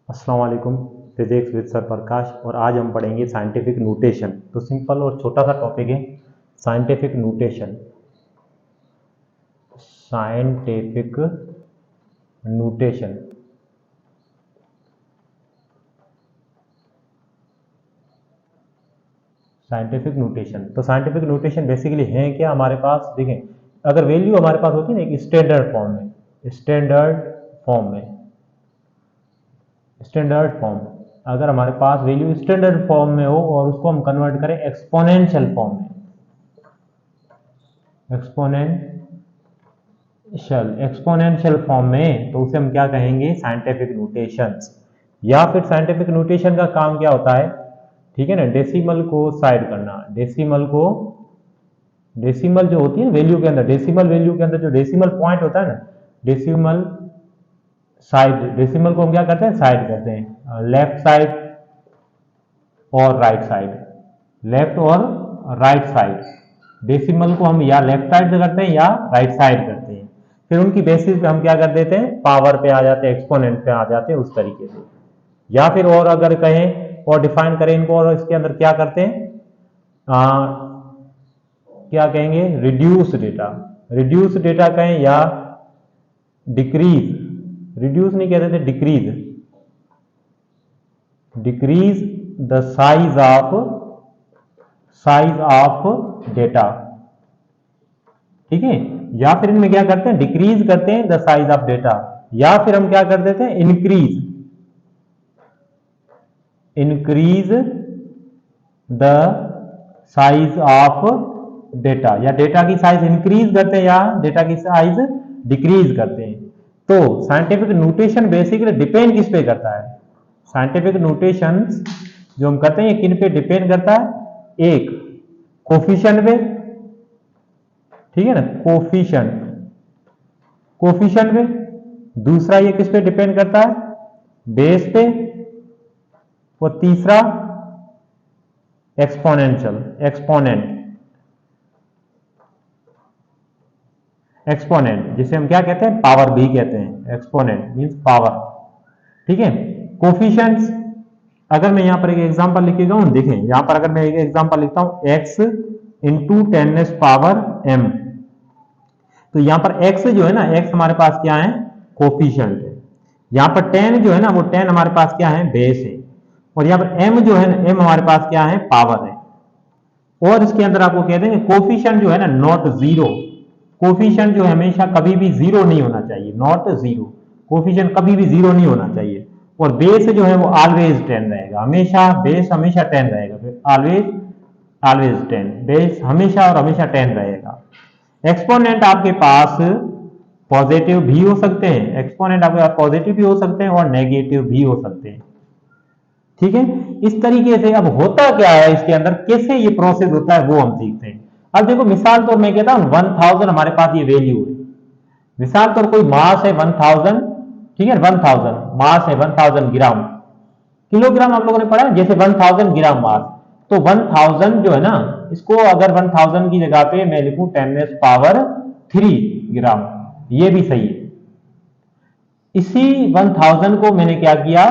अस्सलाम वालेकुम। Physics with sir प्रकाश। और आज हम पढ़ेंगे साइंटिफिक नोटेशन। तो सिंपल और छोटा सा टॉपिक है scientific notation. Scientific notation scientific notation तो साइंटिफिक नोटेशन बेसिकली है क्या हमारे पास। देखें, अगर वैल्यू हमारे पास होती है ना एक स्टैंडर्ड फॉर्म अगर हमारे पास वैल्यू स्टैंडर्ड फॉर्म में हो और उसको हम कन्वर्ट करें एक्सपोनेंशियल फॉर्म में, तो उसे हम क्या कहेंगे, साइंटिफिक नोटेशंस। या फिर साइंटिफिक नोटेशन का काम क्या होता है, ठीक है ना, डेसिमल को साइड करना। डेसिमल जो होती है वैल्यू के अंदर, डेसिमल वैल्यू के अंदर जो डेसिमल पॉइंट होता है ना, डेसिमल को हम क्या करते हैं, साइड करते हैं, लेफ्ट साइड और राइट साइड। डेसिमल को हम या लेफ्ट साइड से करते हैं या राइट साइड करते हैं। फिर उनकी बेसिस पे हम क्या कर देते हैं, पावर पे आ जाते हैं, एक्सपोनेंट पे आ जाते हैं, उस तरीके से। या फिर और अगर कहें और डिफाइन करें इनको, और इसके अंदर क्या करते हैं, क्या कहेंगे, रिड्यूस डेटा कहें या रिड्यूस नहीं कहते थे, decrease the size of data, ठीक है। या फिर इनमें क्या करते हैं, डिक्रीज करते हैं द साइज ऑफ डेटा, या फिर हम क्या कर देते हैं, increase the size of data, या डेटा की साइज इंक्रीज करते हैं या डेटा की साइज डिक्रीज करते हैं। तो साइंटिफिक नोटेशन बेसिकली डिपेंड किस पे करता है, साइंटिफिक नोटेशन जो हम करते हैं किन पे डिपेंड करता है, एक कोफिशिएंट पे, ठीक है ना, कोफिशिएंट पे। दूसरा ये किस पे डिपेंड करता है, बेस पे। और तीसरा एक्सपोनेंट, जिसे हम क्या कहते हैं, पावर भी कहते हैं। एक्सपोनेंट मींस पावर, ठीक है। कोफिशिएंट्स, अगर मैं यहां पर एक एग्जांपल लिखेगा हूं, देखें यहां पर अगर मैं एक एग्जांपल लिखता हूं, x इंटू 10 पावर m, तो यहां पर x जो है ना, x हमारे पास क्या है, कोफिशिएंट है। यहां पर 10 जो है ना, वो 10 हमारे पास क्या है, बेस है। और यहां पर m जो है ना, m हमारे पास क्या है, पावर है। और इसके अंदर आपको कह देंगे कोफिशिएंट जो है ना, नॉट जीरो। कोफिशिएंट जो हमेशा कभी भी जीरो नहीं होना चाहिए, नॉट जीरो। कोफिशिएंट कभी भी जीरो नहीं होना चाहिए। और बेस जो है वो ऑलवेज 10 रहेगा, हमेशा बेस हमेशा 10 रहेगा, ऑलवेज 10, बेस हमेशा और हमेशा 10 रहेगा। एक्सपोनेंट आपके पास पॉजिटिव भी हो सकते हैं, एक्सपोनेंट आपके पास पॉजिटिव भी हो सकते हैं और नेगेटिव भी हो सकते हैं, ठीक है। इस तरीके से अब होता क्या है इसके अंदर, कैसे ये प्रोसेस होता है वो हम सीखते हैं। अब देखो मिसाल तौर मैं कहता हूं 1000 हमारे पास ये वैल्यू है। मिसाल तौर कोई मास है 1000, ठीक है, 1000 मास है, 1000 ग्राम, किलोग्राम आप लोगों ने पढ़ा है, जैसे 1000 ग्राम मास। तो 1000 जो है ना, इसको अगर 1000 की जगह पे मैं लिखूं 10 पावर 3 ग्राम, ये भी सही है। इसी 1000 को मैंने क्या किया,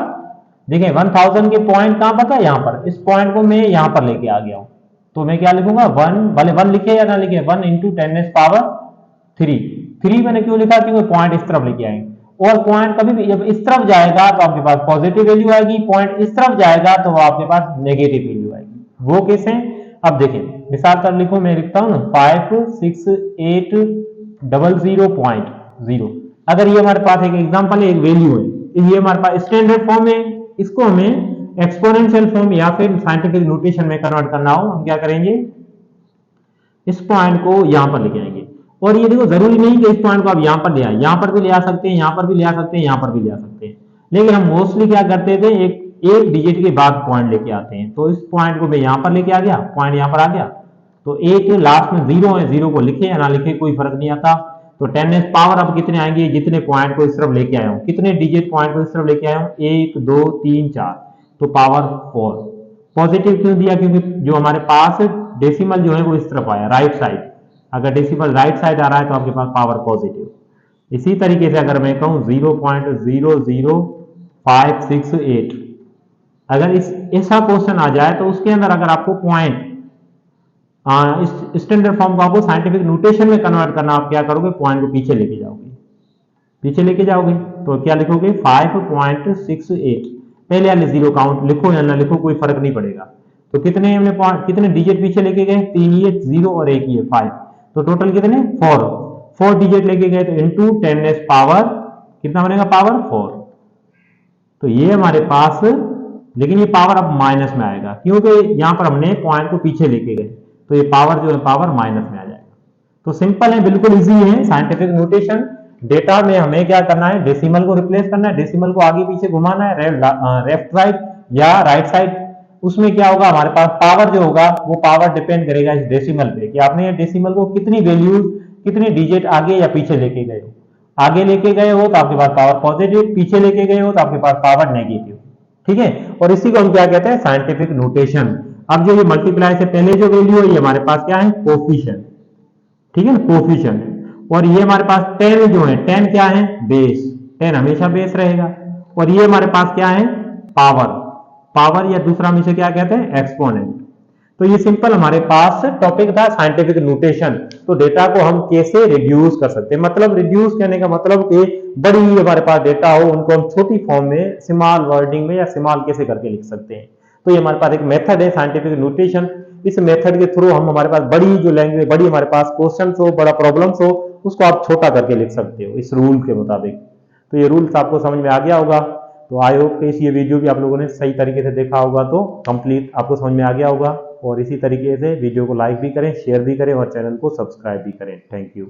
देखिए 1000 के पॉइंट कहां पर था, यहां पर, इस पॉइंट को मैं यहां पर लेके आ गया हूं। तो मैं क्या लिखूंगा, 1, भले 1 लिखे या ना लिखे, 1 इंटू 10 पावर 3 मैंने क्यों लिखा, क्योंकि पॉइंट इस तरफ लेके आएंगे। और पॉइंट कभी भी जब इस तरफ जाएगा तो आपके पास पॉजिटिव वैल्यू आएगी, पॉइंट इस तरफ जाएगा तो आपके पास नेगेटिव वैल्यू आएगी। वो कैसे, अब देखिए मिसाल पर लिखो, मैं लिखता हूं ना 56800.0। अगर ये हमारे पास एक एग्जांपल है, एक वैल्यू है, ये हमारे पास स्टैंडर्ड फॉर्म है, इसको हमें एक्सपोनेंशियल फॉर्म या फिर साइंटिफिक नोटेशन में कन्वर्ट करना हो, हम क्या करेंगे, इस पॉइंट को यहां पर लेके आएंगे। और ये देखो जरूरी नहीं कि इस पॉइंट को आप यहां पर ले आए, यहां पर भी ले आ सकते हैं, यहां पर भी ले आ सकते हैं, यहां पर भी ले आ सकते हैं। लेकिन हम मोस्टली क्या करते थे, एक डिजिट के बाद पॉइंट लेके आते हैं। तो इस पॉइंट को मैं यहां पर लेके आ गया, पॉइंट यहां पर आ गया, तो एक लास्ट में जीरो है, जीरो को लिखे या ना लिखे कोई फर्क नहीं आता। तो 10 पावर अब कितने आएंगे, जितने पॉइंट को इस तरफ लेके आया हूं, कितने डिजिट पॉइंट को इस तरफ लेके आया हूं, 1 2 3 4, तो पावर 4। पॉजिटिव क्यों दिया, क्योंकि जो हमारे पास डेसिमल जो है वो इस तरफ आया, राइट साइड। अगर डेसिमल राइट साइड आ रहा है तो आपके पास पावर पॉजिटिव। इसी तरीके से अगर मैं कहूं 0.005 5 6 8। अगर इस ऐसा क्वेश्चन आ जाए तो उसके अंदर अगर आपको पॉइंट स्टैंडर्ड फॉर्म को आपको साइंटिफिक नोटेशन में कन्वर्ट करना, आप क्या करोगे, पॉइंट को पीछे लेके जाओगे, पीछे लेके जाओगे तो क्या लिखोगे 5.68। पहले वाले जीरो काउंट लिखो या ना लिखो कोई फर्क नहीं पड़ेगा। तो कितने हमने कितने डिजिट पीछे लेके गए, 3 ये 0 और 1 ये 5, तो टोटल कितने 4 डिजिट लेके गए, तो इंटू 10 पावर कितना बनेगा, पावर 4। तो ये हमारे पास, लेकिन ये पावर अब माइनस में आएगा क्योंकि यहां पर हमने पॉइंट को पीछे लेके गए, तो ये पावर जो है पावर माइनस में आ जाएगा। तो सिंपल है, बिल्कुल इजी है साइंटिफिक नोटेशन। डेटा में हमें क्या करना है, डेसिमल को रिप्लेस करना है, डेसिमल को आगे पीछे घुमाना है, लेफ्ट राइट या राइट साइड। उसमें क्या होगा, हमारे पास पावर जो होगा वो पावर डिपेंड करेगा इस डेसिमल पे कि आपने ये डेसिमल को कितनी वैल्यूज, कितनी डिजिट आगे या पीछे लेके गए हो। आगे लेके गए हो तो आपके पास पावर पॉजिटिव, पीछे लेके गए हो तो आपके पास पावर नेगेटिव। ठीक है, और इसी को हम क्या कहते हैं, साइंटिफिक नोटेशन। अब जो ये मल्टीप्लाई से पहले जो वैल्यू है ये हमारे पास क्या है, कोफिशिएंट। ठीक है, कोफिशिएंट। और ये हमारे पास 10 जो है, 10 क्या है, बेस, 10 हमेशा बेस रहेगा। और ये हमारे पास क्या है, पावर, पावर या दूसरा हम इसे क्या कहते हैं, एक्सपोनेंट। तो ये सिंपल हमारे पास टॉपिक था साइंटिफिक नोटेशन। तो डेटा को हम कैसे रिड्यूस कर सकते हैं, मतलब रिड्यूस करने का मतलब कि बड़ी हमारे पास डेटा हो उनको हम छोटी फॉर्म में स्मॉल वर्डिंग में या स्मॉल कैसे करके लिख सकते हैं। तो ये हमारे पास एक मेथड है साइंटिफिक नोटेशन। इस मेथड के थ्रू हम हमारे पास बड़ी जो लैंग्वेज, बड़ी हमारे पास क्वेश्चन हो, बड़ा प्रॉब्लम्स हो, उसको आप छोटा करके लिख सकते हो इस रूल के मुताबिक। तो ये रूल्स आपको समझ में आ गया होगा। तो आई होप कि ये वीडियो भी आप लोगों ने सही तरीके से देखा होगा, तो कंप्लीट आपको समझ में आ गया होगा। और इसी तरीके से वीडियो को लाइक भी करें, शेयर भी करें और चैनल को सब्सक्राइब भी करें। Thank you.